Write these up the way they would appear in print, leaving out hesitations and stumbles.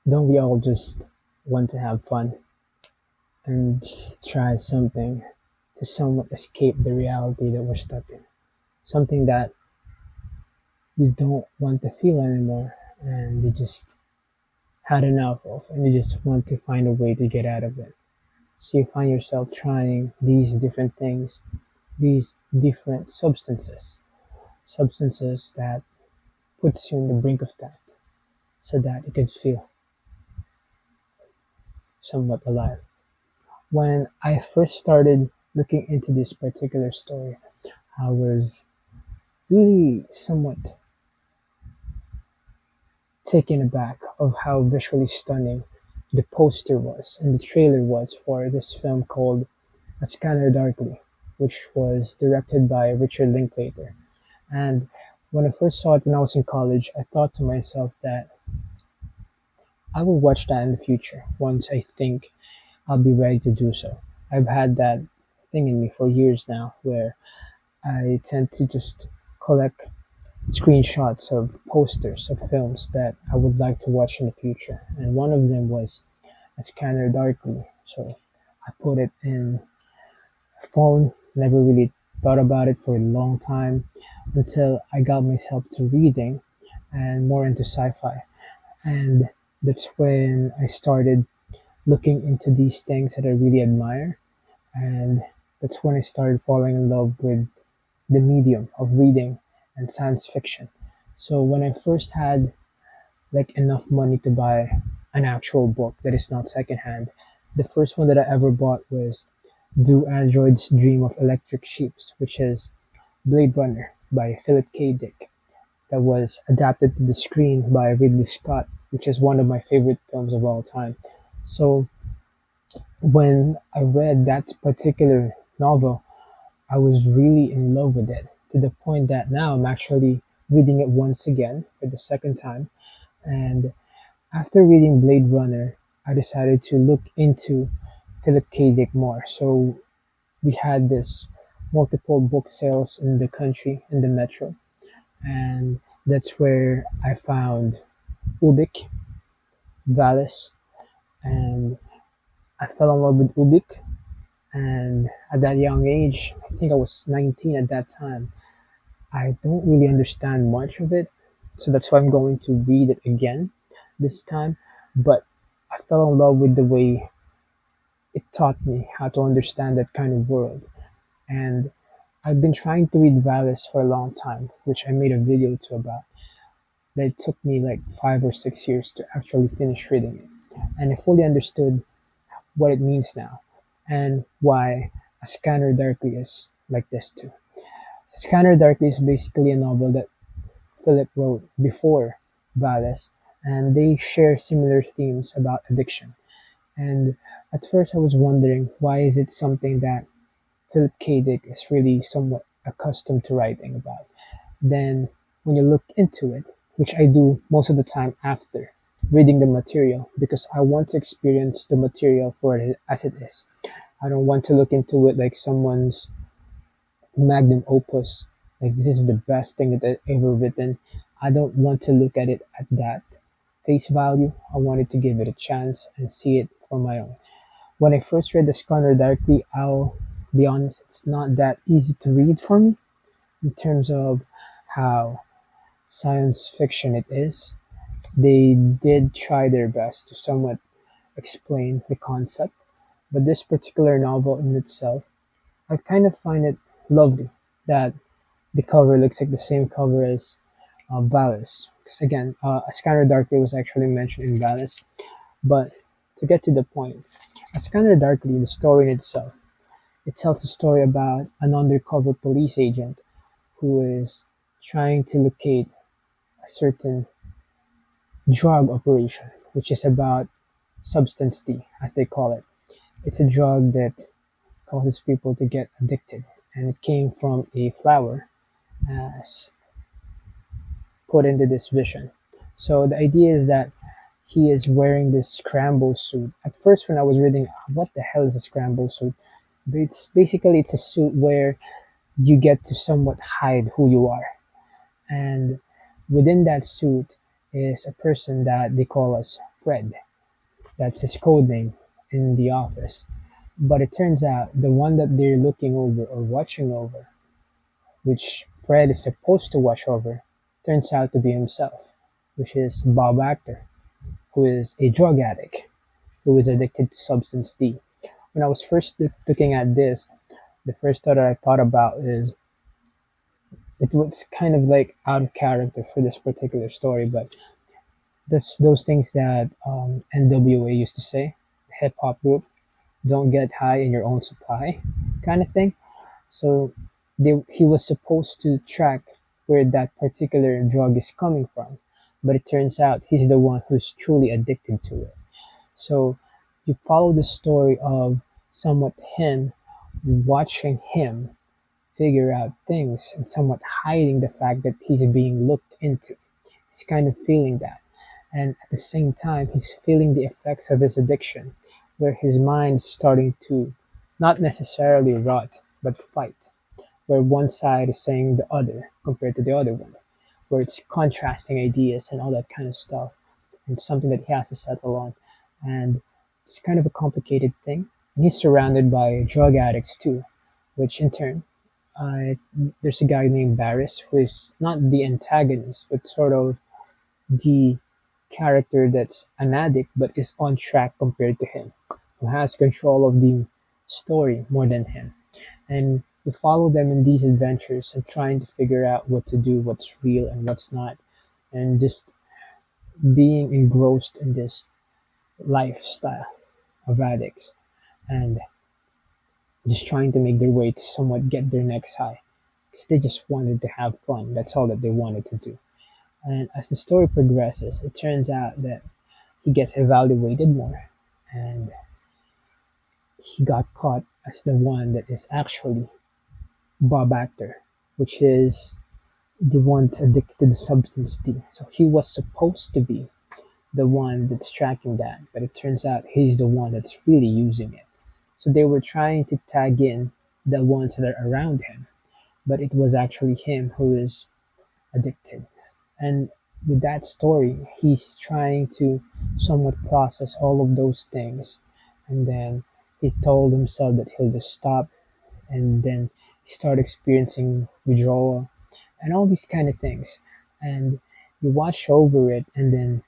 Don't we all just want to have fun and just try something to somewhat escape the reality that we're stuck in? Something that you don't want to feel anymore and you just had enough of and you just want to find a way to get out of it. So you find yourself trying these different things, these different substances that puts you in the brink of that so that you could feel somewhat alive. When I first started looking into this particular story, I was really somewhat taken aback of how visually stunning the poster was and the trailer was for this film called A Scanner Darkly, which was directed by Richard Linklater. And when I first saw it when I was in college, I thought to myself that I will watch that in the future once I think I'll be ready to do so. I've had that thing in me for years now where I tend to just collect screenshots of posters of films that I would like to watch in the future. And one of them was A Scanner Darkly. So I put it in a phone, never really thought about it for a long time until I got myself to reading and more into sci fi. And that's when I started looking into these things that I really admire. And that's when I started falling in love with the medium of reading and science fiction. So when I first had like enough money to buy an actual book that is not secondhand, the first one that I ever bought was Do Androids Dream of Electric Sheeps, which is Blade Runner by Philip K. Dick, that was adapted to the screen by Ridley Scott, which is one of my favorite films of all time. So when I read that particular novel, I was really in love with it to the point that now I'm actually reading it once again for the second time. And after reading Blade Runner, I decided to look into Philip K. Dick more. So we had this multiple book sales in the country, in the metro. And that's where I found Ubik, Valis, and I fell in love with Ubik. And at that young age, I think I was 19 at that time, I don't really understand much of it, so that's why I'm going to read it again this time. But I fell in love with the way it taught me how to understand that kind of world. And I've been trying to read Valis for a long time, which I made a video to about. That it took me like 5 or 6 years to actually finish reading it. And I fully understood what it means now and why A Scanner Darkly is like this too. Scanner Darkly is basically a novel that Philip wrote before Valis, and they share similar themes about addiction. And at first, I was wondering why is it something that Philip K. Dick is really somewhat accustomed to writing about. Then, when you look into it, which I do most of the time after reading the material, because I want to experience the material for it as it is. I don't want to look into it like someone's magnum opus. Like this is the best thing that I've ever written. I don't want to look at it at that face value. I wanted to give it a chance and see it for my own. When I first read The Scanner Darkly, I'll be honest, it's not that easy to read for me in terms of how science fiction it is. They did try their best to somewhat explain the concept, but this particular novel in itself, I kind of find it lovely that the cover looks like the same cover as Valis. Because again, A Scanner Darkly was actually mentioned in Valis. But to get to the point, A Scanner Darkly, the story in itself, it tells a story about an undercover police agent who is trying to locate a certain drug operation, which is about substance D, as they call it. It's a drug that causes people to get addicted, and it came from a flower as put into this vision. So the idea is that he is wearing this scramble suit. At first, when I was reading, what the hell is a scramble suit? But it's a suit where you get to somewhat hide who you are, and within that suit is a person that they call as Fred. That's his code name in the office. But it turns out the one that they're looking over or watching over, which Fred is supposed to watch over, turns out to be himself, which is Bob Actor, who is a drug addict who is addicted to substance D. When I was first looking at this, the first thought that I thought about is it was kind of like out of character for this particular story, but that's those things that NWA used to say, hip hop group, don't get high in your own supply, kind of thing. So he was supposed to track where that particular drug is coming from, but it turns out he's the one who's truly addicted to it. So you follow the story of somewhat him watching him figure out things and somewhat hiding the fact that he's being looked into. He's kind of feeling that. And at the same time, he's feeling the effects of his addiction, where his mind is starting to not necessarily rot, but fight, where one side is saying the other compared to the other one, where it's contrasting ideas and all that kind of stuff. And something that he has to settle on. And it's kind of a complicated thing. And he's surrounded by drug addicts too, which in turn, uh, there's a guy named Barris who is not the antagonist, but sort of the character that's an addict but is on track compared to him, who has control of the story more than him. And we follow them in these adventures and trying to figure out what to do, what's real and what's not, and just being engrossed in this lifestyle of addicts and just trying to make their way to somewhat get their next high because they just wanted to have fun. That's all that they wanted to do. And as the story progresses, it turns out that he gets evaluated more and he got caught as the one that is actually Bob Actor, which is the one that's addicted to the substance D. So he was supposed to be the one that's tracking that, but it turns out he's the one that's really using it. So they were trying to tag in the ones that are around him, but it was actually him who is addicted. And with that story, he's trying to somewhat process all of those things. And then he told himself that he'll just stop and then start experiencing withdrawal and all these kind of things. And you watch over it, and then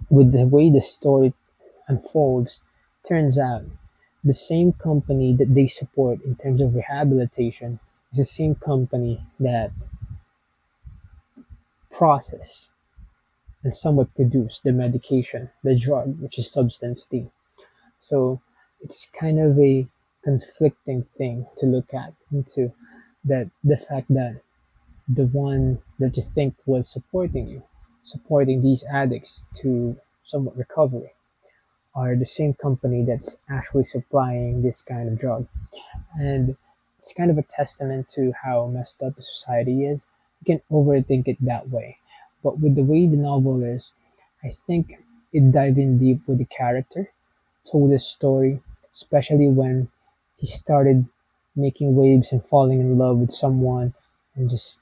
with the way the story unfolds, turns out the same company that they support in terms of rehabilitation is the same company that process and somewhat produce the medication, the drug, which is substance D. So it's kind of a conflicting thing to look at into that the fact that the one that you think was supporting you, supporting these addicts to somewhat recovery, are the same company that's actually supplying this kind of drug. And it's kind of a testament to how messed up the society is. You can overthink it that way. But with the way the novel is, I think it dived in deep with the character, told his story, especially when he started making waves and falling in love with someone and just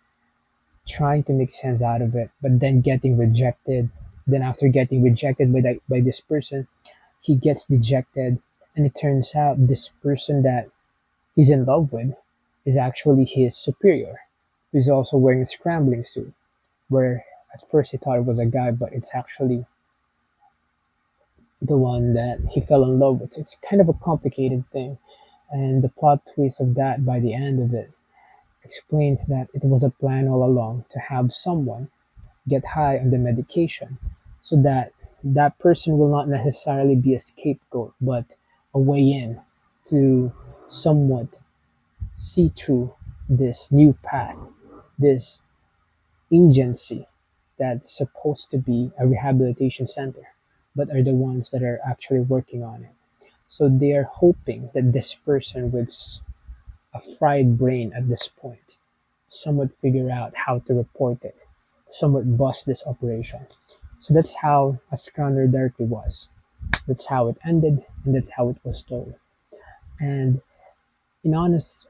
trying to make sense out of it, but then getting rejected. Then after getting rejected by this person, he gets dejected, and it turns out this person that he's in love with is actually his superior, who's also wearing a scrambling suit. Where at first he thought it was a guy, but it's actually the one that he fell in love with. It's kind of a complicated thing, and the plot twist of that by the end of it explains that it was a plan all along to have someone get high on the medication so that that person will not necessarily be a scapegoat but a way in to somewhat see through this new path, this agency that's supposed to be a rehabilitation center, but are the ones that are actually working on it. So they are hoping that this person with a fried brain at this point somewhat figure out how to report it, somewhat bust this operation. So that's how A Scanner Darkly was. That's how it ended, and that's how it was told. And in honest,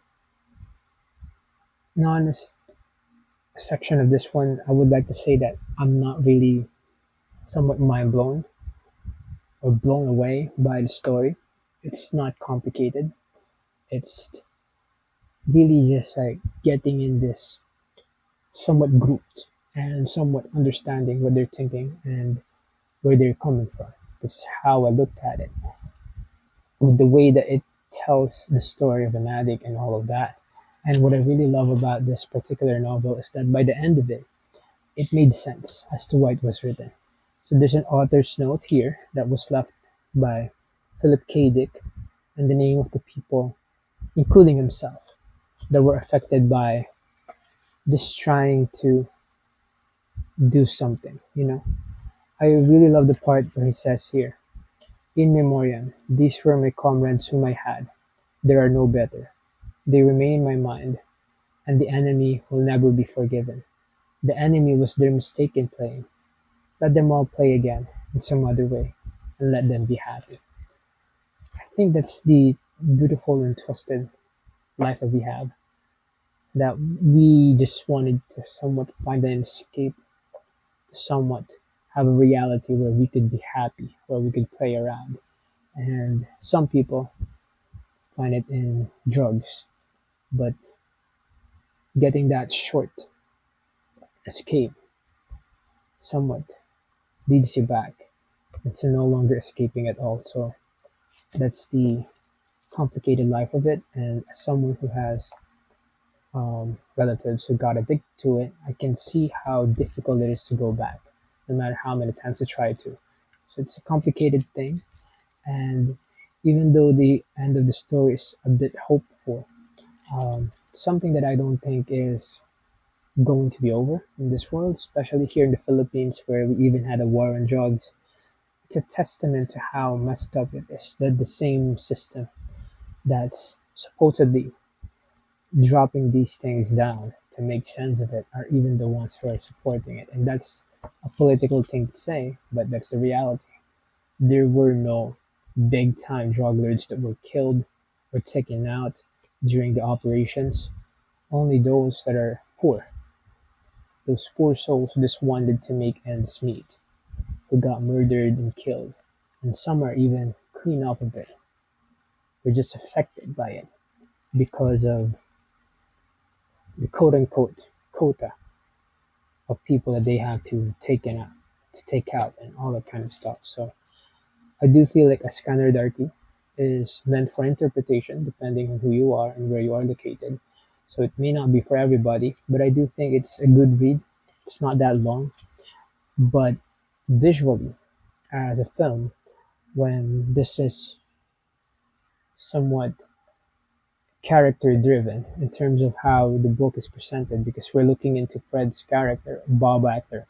in honest section of this one, I would like to say that I'm not really somewhat mind blown. or blown away by the story. It's not complicated. It's really just like getting in this somewhat grouped and somewhat understanding what they're thinking and where they're coming from. That's how I looked at it. With the way that it tells the story of an addict and all of that. And what I really love about this particular novel is that by the end of it, it made sense as to why it was written. So there's an author's note here that was left by Philip K. Dick and the name of the people, including himself, that were affected by this trying to do something, you know. I really love the part where he says here, in memoriam, these were my comrades whom I had. There are no better. They remain in my mind, and the enemy will never be forgiven. The enemy was their mistake in playing. Let them all play again in some other way, and let them be happy. I think that's the beautiful and twisted life that we have. That we just wanted to somewhat find an escape, to somewhat have a reality where we could be happy, where we could play around. And some people find it in drugs, but getting that short escape somewhat leads you back into no longer escaping at all. So that's the complicated life of it. And as someone who has relatives who got addicted to it, I can see how difficult it is to go back, no matter how many times I try to. So it's a complicated thing. And even though the end of the story is a bit hopeful, something that I don't think is going to be over in this world, especially here in the Philippines, where we even had a war on drugs. It's a testament to how messed up it is that the same system that's supposedly dropping these things down to make sense of it are even the ones who are supporting it. And that's a political thing to say, but that's the reality. There were no big time drug lords that were killed or taken out during the operations. Only those that are poor, those poor souls who just wanted to make ends meet, who got murdered and killed. And some are even clean up of it. Were just affected by it because of the quote unquote quota of people that they have to take out and all that kind of stuff. So I do feel like A Scanner Darkly is meant for interpretation depending on who you are and where you are located. So it may not be for everybody, but I do think it's a good read. It's not that long, but visually, as a film, when this is somewhat character driven in terms of how the book is presented, because we're looking into Fred's character, Bob Actor.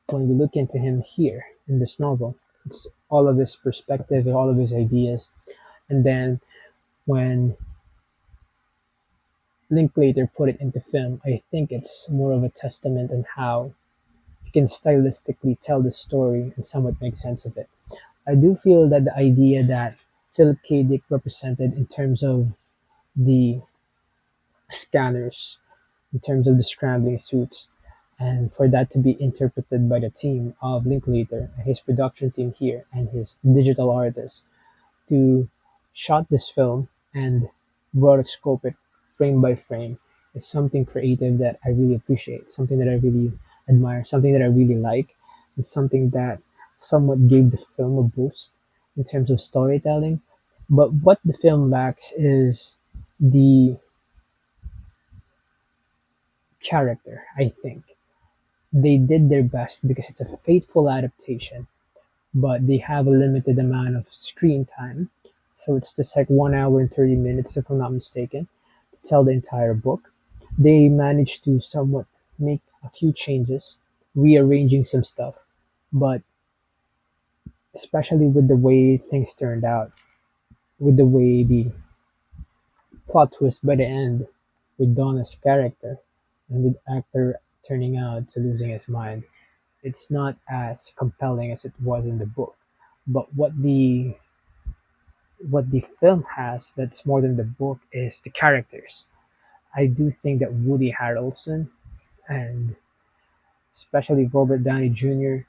When we look into him here in this novel, it's all of his perspective, all of his ideas, and then when Linklater put it into film, I think it's more of a testament on how he can stylistically tell the story and somewhat make sense of it. I do feel that the idea that Philip K. Dick represented in terms of the scanners, in terms of the scrambling suits, and for that to be interpreted by the team of Linklater, his production team here, and his digital artists to shot this film and rotoscope it frame by frame is something creative that I really appreciate, something that I really admire, something that I really like, and something that somewhat gave the film a boost in terms of storytelling. But what the film lacks is the character, I think. They did their best because it's a faithful adaptation, but they have a limited amount of screen time. So it's just like 1 hour and 30 minutes, if I'm not mistaken, to tell the entire book. They managed to somewhat make a few changes, rearranging some stuff, but especially with the way things turned out, with the way the plot twist by the end with Donna's character and with actor turning out to losing his mind, it's not as compelling as it was in the book. But what the film has that's more than the book is the characters. I do think that Woody Harrelson and especially Robert Downey Jr.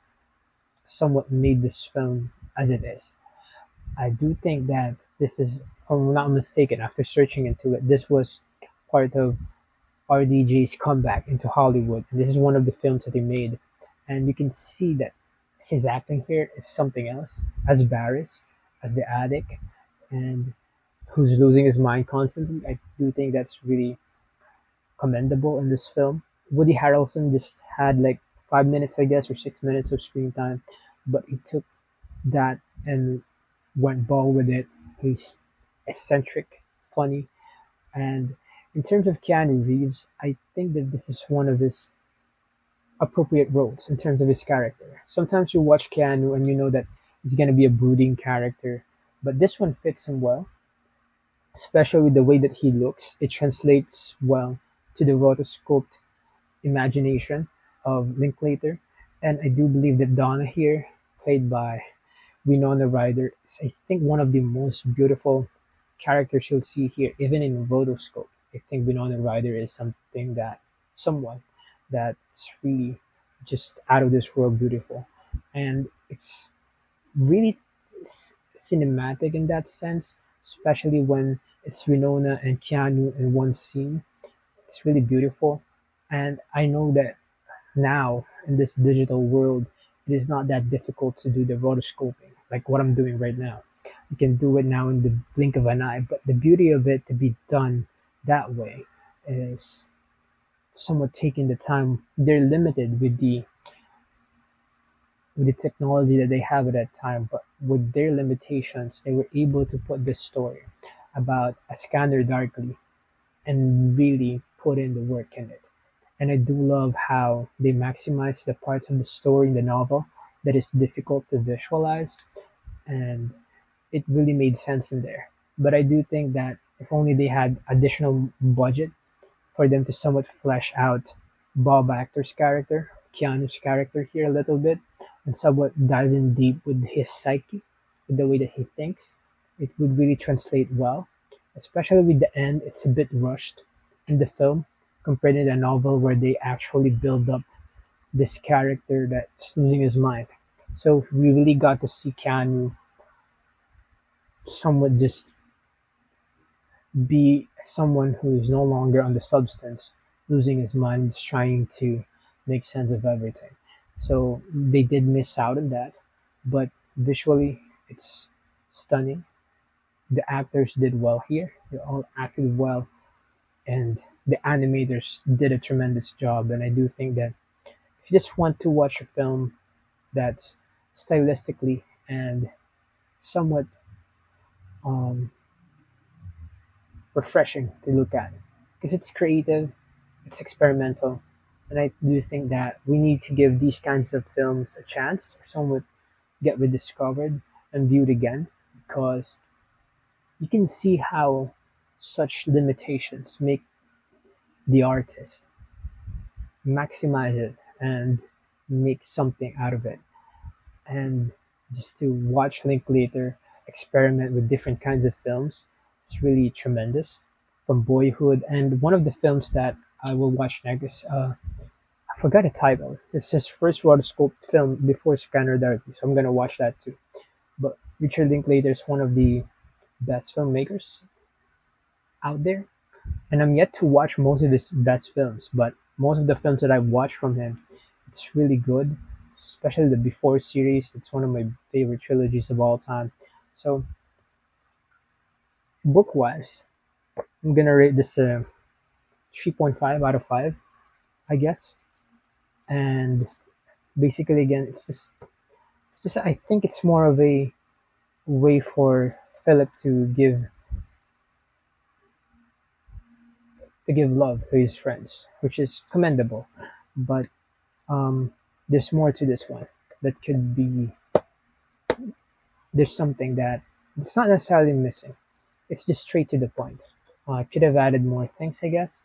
somewhat made this film as it is. I do think that this is, if I'm not mistaken, after searching into it, this was part of RDJ's comeback into Hollywood. And this is one of the films that he made. And you can see that his acting here is something else. As Barris, as the addict, and who's losing his mind constantly. I do think that's really commendable in this film. Woody Harrelson just had like 5 minutes, I guess, or 6 minutes of screen time, but he took that and went ball with it. He's eccentric, funny, and in terms of Keanu Reeves, I think that this is one of his appropriate roles in terms of his character. Sometimes you watch Keanu and you know that he's gonna be a brooding character, but this one fits him well, especially with the way that he looks. It translates well to the rotoscoped imagination of Linklater, and I do believe that Donna here, played by Winona Ryder, is I think one of the most beautiful characters you'll see here, even in rotoscope. I think Winona Ryder is someone that's really just out of this world beautiful, and it's really cinematic in that sense, especially when it's Winona and Keanu in one scene. It's really beautiful, and I know that now in this digital world, it is not that difficult to do the rotoscoping like what I'm doing right now. You can do it now in the blink of an eye, but the beauty of it to be done that way is somewhat taking the time. They're limited with the technology that they have at that time, but with their limitations, they were able to put this story about a scanner darkly and really put in the work in it. And I do love how they maximize the parts of the story in the novel that is difficult to visualize, and it really made sense in there. But I do think that if only they had additional budget for them to somewhat flesh out Bob Actor's character, Keanu's character here a little bit, and somewhat dive in deep with his psyche, with the way that he thinks, it would really translate well. Especially with the end, it's a bit rushed in the film compared to the novel where they actually build up this character that's losing his mind. So we really got to see Keanu somewhat just be someone who's no longer on the substance, losing his mind, is trying to make sense of everything. So they did miss out on that, but visually it's stunning. The actors did well here. They all acted well, and the animators did a tremendous job. And I do think that if you just want to watch a film that's stylistically and somewhat um, refreshing to look at, because it's creative, it's experimental, and I do think that we need to give these kinds of films a chance, or somewhat get rediscovered and viewed again, because you can see how such limitations make the artist maximize it and make something out of it. And just to watch Linklater experiment with different kinds of films, it's really tremendous. From Boyhood, and one of the films that I will watch next is I forgot the title. It's his first rotoscope film before Scanner Darkly, so I'm gonna watch that too. But Richard Linklater is one of the best filmmakers out there, and I'm yet to watch most of his best films, but most of the films that I've watched from him, it's really good. Especially the Before series, it's one of my favorite trilogies of all time. So book wise, I'm gonna rate this 3.5 out of 5, I guess. And basically, again, it's just I think it's more of a way for Philip to give love to his friends, which is commendable. But um, there's more to this one that could be. There's something that it's not necessarily missing. It's just straight to the point. I could have added more things, I guess,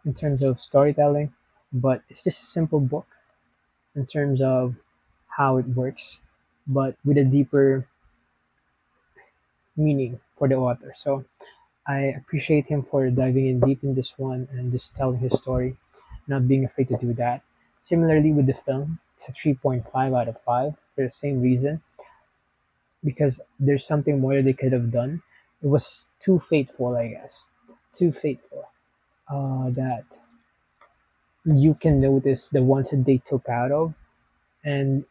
in terms of storytelling, but it's just a simple book in terms of how it works, but with a deeper meaning for the author. So I appreciate him for diving in deep in this one and just telling his story, not being afraid to do that. Similarly with the film, it's a 3.5 out of 5. for the same reason, because there's something more they could have done. It was too fateful, I guess. Too fateful. That you can notice the ones that they took out of, and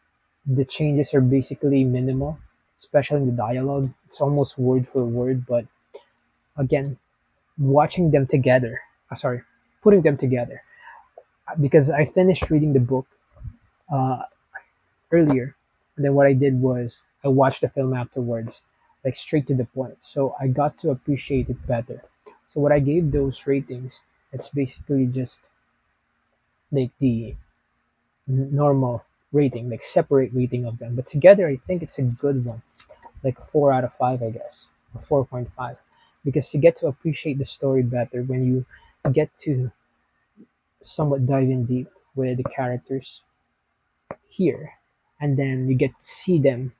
the changes are basically minimal, especially in the dialogue. It's almost word for word, but again, watching them together, sorry, putting them together, because I finished reading the book uh, earlier, and then what I did was I watched the film afterwards, like straight to the point. So I got to appreciate it better. So what I gave those ratings, it's basically just like the normal rating, like separate rating of them. But together, I think it's a good one, like a 4 out of 5, I guess, or 4.5, because you get to appreciate the story better when you get to somewhat dive in deep with the characters here, and then you get to see them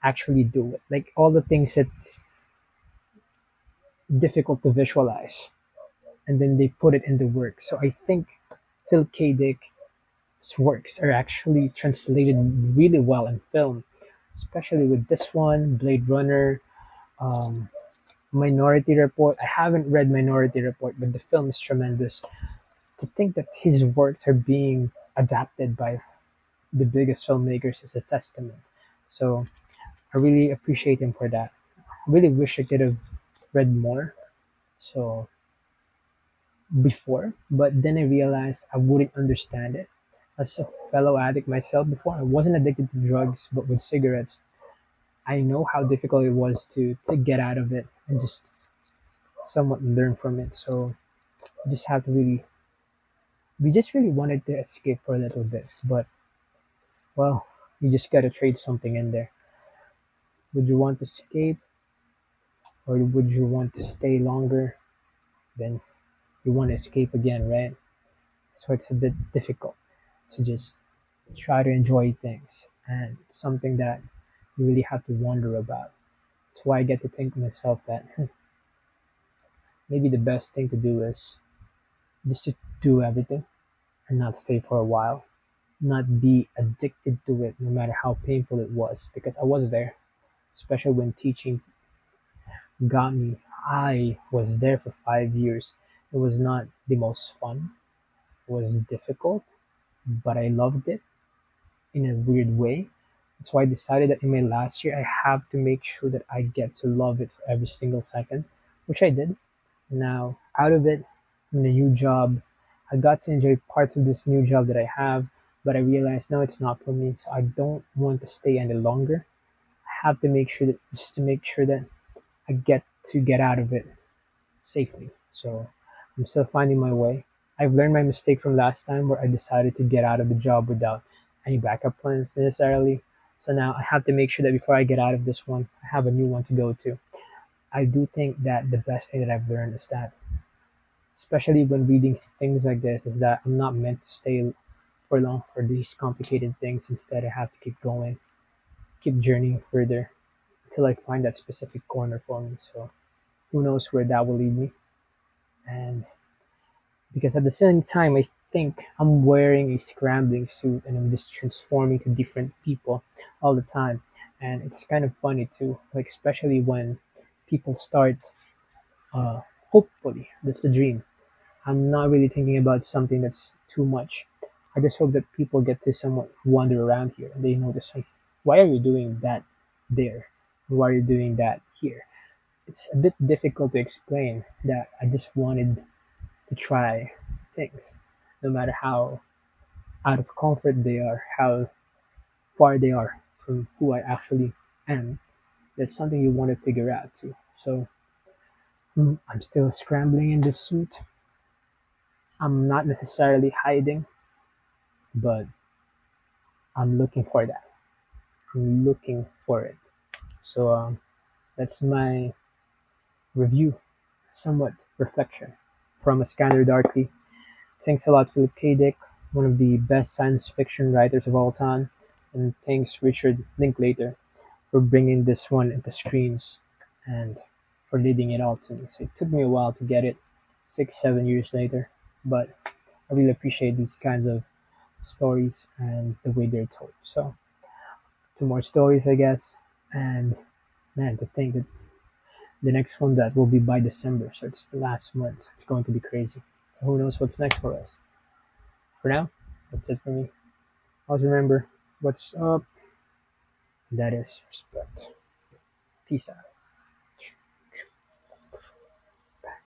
actually do it. Like all the things that's difficult to visualize, and then they put it into work. So I think Phil K. Dick's works are actually translated really well in film, especially with this one, Blade Runner, um, Minority Report. I haven't read Minority Report, but the film is tremendous. To think that his works are being adapted by the biggest filmmakers is a testament. So I really appreciate him for that. I really wish I could have read more. So before, but then I realized I wouldn't understand it. As a fellow addict myself before, I wasn't addicted to drugs, but with cigarettes, I know how difficult it was to get out of it and just somewhat learn from it. So you just have to really, we just really wanted to escape for a little bit, but well, you just gotta trade something in there. Would you want to escape, or would you want to stay longer? Then you want to escape again, right? So it's a bit difficult to just try to enjoy things, and it's something that you really have to wonder about. That's why I get to think to myself that maybe the best thing to do is just to do everything and not stay for a while, not be addicted to it no matter how painful it was, because I was there, especially when teaching got me. I was there for 5 years. It was not the most fun, it was difficult, but I loved it in a weird way. That's why I decided that in my last year, I have to make sure that I get to love it for every single second, which I did. Now, out of it, in the new job, I got to enjoy parts of this new job that I have, but I realized no, it's not for me. So I don't want to stay any longer. I have to make sure that just to make sure that I get to get out of it safely. So I'm still finding my way. I've learned my mistake from last time where I decided to get out of the job without any backup plans necessarily. So now I have to make sure that before I get out of this one, I have a new one to go to. I do think that the best thing that I've learned is that, especially when reading things like this, is that I'm not meant to stay for long for these complicated things. Instead, I have to keep going, keep journeying further until I find that specific corner for me. So who knows where that will lead me? And because at the same time, I think I'm wearing a scrambling suit and I'm just transforming to different people all the time. And it's kind of funny too, like especially when people start, uh, hopefully, that's the dream. I'm not really thinking about something that's too much. I just hope that people get to somewhat wander around here and they notice, like, why are you doing that there? Why are you doing that here? It's a bit difficult to explain that I just wanted to try things, no matter how out of comfort they are, how far they are from who I actually am. That's something you want to figure out too. So I'm still scrambling in this suit. I'm not necessarily hiding, but I'm looking for that. I'm looking for it. So that's my review, somewhat reflection from A Scanner Darkly. Thanks a lot, Philip K. Dick, one of the best science fiction writers of all time, and thanks Richard Linklater for bringing this one into screens and for leading it all to me. So it took me a while to get it, 6, 7 years later, but I really appreciate these kinds of stories and the way they're told. So to more stories, I guess. And man, to think that the next one that will be by December, so it's the last month. It's going to be crazy. Who knows what's next for us? For now, that's it for me. Always remember what's up. That is respect. Peace out.